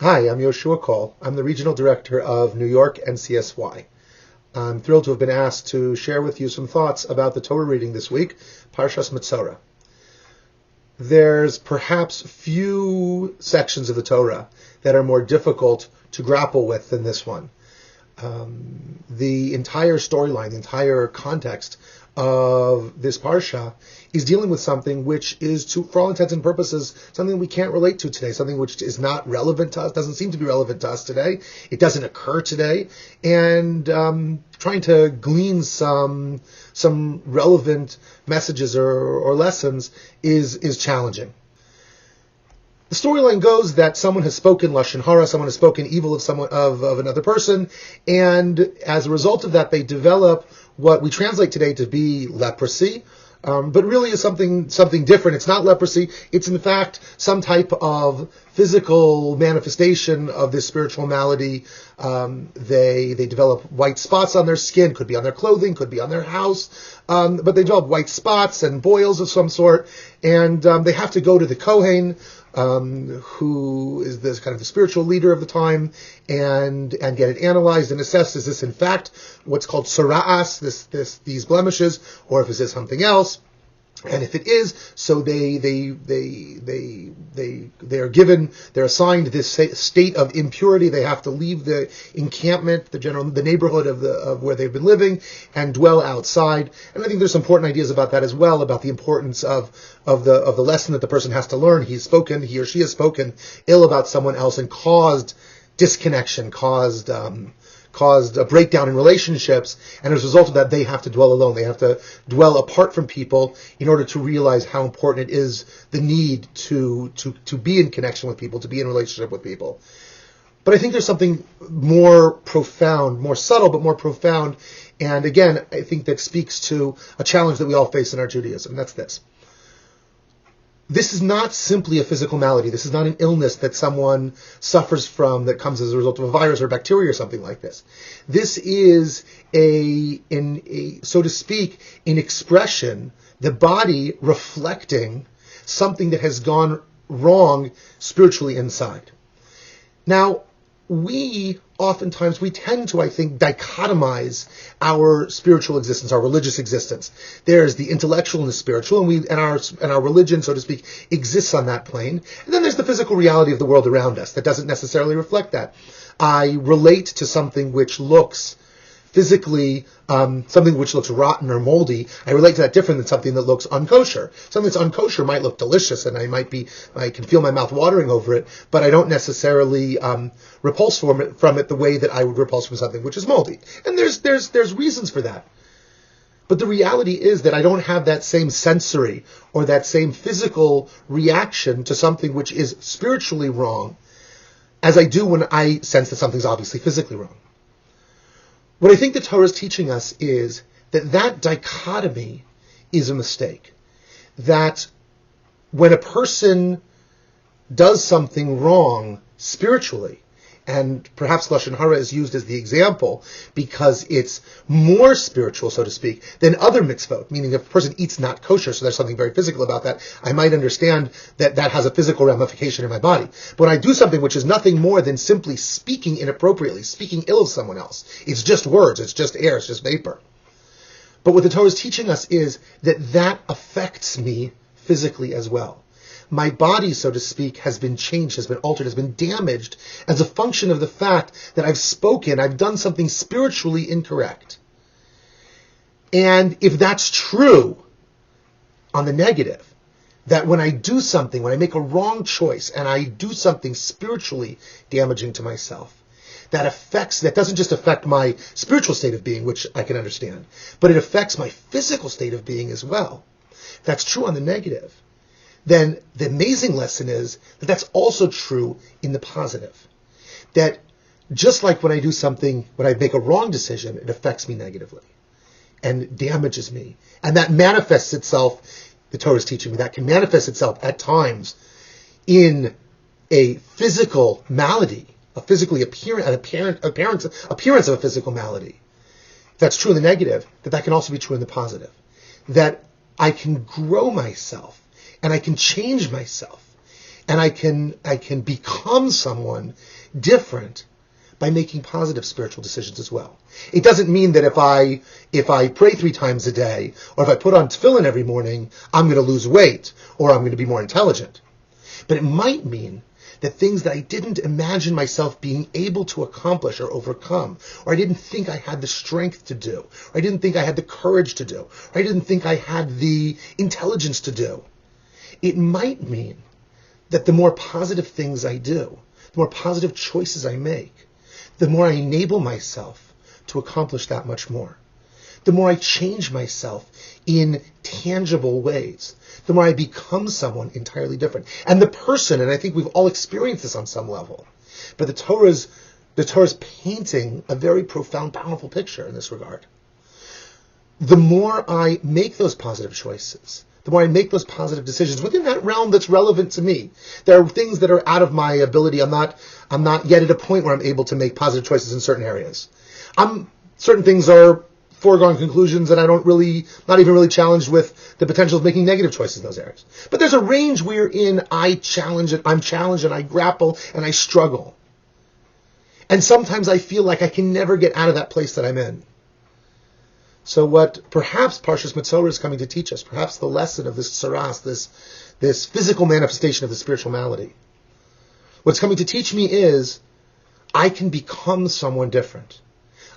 Hi, I'm Yehoshua Kohl. I'm the Regional Director of New York NCSY. I'm thrilled to have been asked to share with you some thoughts about the Torah reading this week, Parshat Metzorah. There's perhaps few sections of the Torah that are more difficult to grapple with than this one. The entire storyline, the entire context of this parsha is dealing with something which is, for all intents and purposes, something we can't relate to today, something which is not relevant to us, doesn't seem to be relevant to us today. It doesn't occur today. And trying to glean some relevant messages or lessons is challenging. The storyline goes that someone has spoken lashon hara, someone has spoken evil of another person, and as a result of that, they develop what we translate today to be leprosy, but really is something different. It's not leprosy. It's in fact some type of physical manifestation of this spiritual malady. They develop white spots on their skin, could be on their clothing, could be on their house, but they develop white spots and boils of some sort, and they have to go to the Kohen, who is this kind of the spiritual leader of the time, and get it analyzed and assessed. Is this in fact what's called sara'as, these blemishes, or if it is something else? And if it is, so they're assigned this state of impurity. They have to leave the encampment, the neighborhood of where they've been living, and dwell outside. And I think there's some important ideas about that as well, about the importance of the lesson that the person has to learn. He or she has spoken ill about someone else and caused disconnection, caused a breakdown in relationships, and as a result of that, they have to dwell alone. They have to dwell apart from people in order to realize how important it is, the need to be in connection with people, to be in relationship with people. But I think there's something more profound, more subtle, but more profound, and again, I think that speaks to a challenge that we all face in our Judaism, and that's this. This is not simply a physical malady. This is not an illness that someone suffers from that comes as a result of a virus or bacteria or something like this. This is so to speak, an expression, the body reflecting something that has gone wrong spiritually inside. Now, we tend to, I think, dichotomize our spiritual existence, our religious existence. There's the intellectual and the spiritual, and our religion, so to speak, exists on that plane. And then there's the physical reality of the world around us that doesn't necessarily reflect that. I relate to something which looks physically, something which looks rotten or moldy. I relate to that different than something that looks unkosher. Something that's unkosher might look delicious, and I can feel my mouth watering over it, but I don't necessarily repulse from it the way that I would repulse from something which is moldy. And there's reasons for that. But the reality is that I don't have that same sensory or that same physical reaction to something which is spiritually wrong as I do when I sense that something's obviously physically wrong. What I think the Torah is teaching us is that dichotomy is a mistake. That when a person does something wrong spiritually, and perhaps lashon hara is used as the example because it's more spiritual, so to speak, than other mitzvot, meaning if a person eats not kosher, so there's something very physical about that, I might understand that has a physical ramification in my body. But when I do something which is nothing more than simply speaking inappropriately, speaking ill of someone else, it's just words, it's just air, it's just vapor. But what the Torah is teaching us is that affects me physically as well. My body, so to speak, has been changed, has been altered, has been damaged as a function of the fact that I've done something spiritually incorrect. And if that's true, on the negative, that when I do something, when I make a wrong choice, and I do something spiritually damaging to myself, that doesn't just affect my spiritual state of being, which I can understand, but it affects my physical state of being as well. If that's true on the negative, then the amazing lesson is that that's also true in the positive. That just like when I do something, when I make a wrong decision, it affects me negatively and damages me. And that manifests itself, the Torah is teaching me, that can manifest itself at times in a physical malady, a physically appearance of a physical malady. If that's true in the negative, that can also be true in the positive. That I can grow myself, and I can change myself, And I can become someone different by making positive spiritual decisions as well. It doesn't mean that if I pray 3 times a day, or if I put on tefillin every morning, I'm going to lose weight, or I'm going to be more intelligent. But it might mean that things that I didn't imagine myself being able to accomplish or overcome, or I didn't think I had the strength to do, or I didn't think I had the courage to do, or I didn't think I had the intelligence to do, it might mean that the more positive things I do, the more positive choices I make, the more I enable myself to accomplish that much more. The more I change myself in tangible ways, the more I become someone entirely different. And the person, and I think we've all experienced this on some level, but the Torah's painting a very profound, powerful picture in this regard. The more I make those positive choices, the more I make those positive decisions within that realm that's relevant to me. There are things that are out of my ability. I'm not yet at a point where I'm able to make positive choices in certain areas. Certain things are foregone conclusions, and not even really challenged with the potential of making negative choices in those areas. But there's a range wherein I'm challenged and I grapple and I struggle. And sometimes I feel like I can never get out of that place that I'm in. So what perhaps Parshas Metzorah is coming to teach us, perhaps the lesson of this tsaras, this physical manifestation of the spiritual malady, what's coming to teach me is I can become someone different.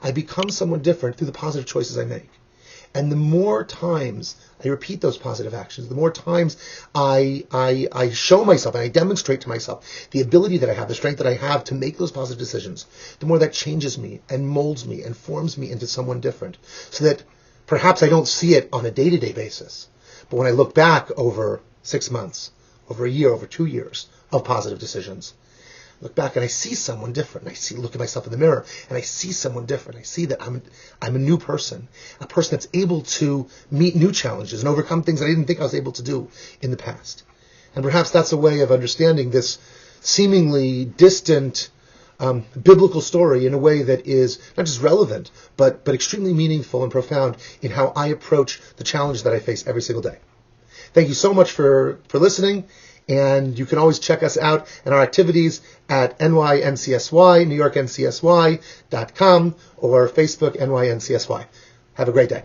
I become someone different through the positive choices I make. And the more times I repeat those positive actions, the more times I show myself and I demonstrate to myself the ability that I have, the strength that I have to make those positive decisions, the more that changes me and molds me and forms me into someone different. So that perhaps I don't see it on a day-to-day basis. But when I look back over 6 months, over a year, over 2 years of positive decisions, look back and I see someone different. Look at myself in the mirror and I see someone different. I see that I'm a new person, a person that's able to meet new challenges and overcome things that I didn't think I was able to do in the past. And perhaps that's a way of understanding this seemingly distant biblical story in a way that is not just relevant, but extremely meaningful and profound in how I approach the challenge that I face every single day. Thank you so much for listening. And you can always check us out and our activities at NYNCSY, NewYorkNCSY.com, or Facebook NYNCSY. Have a great day.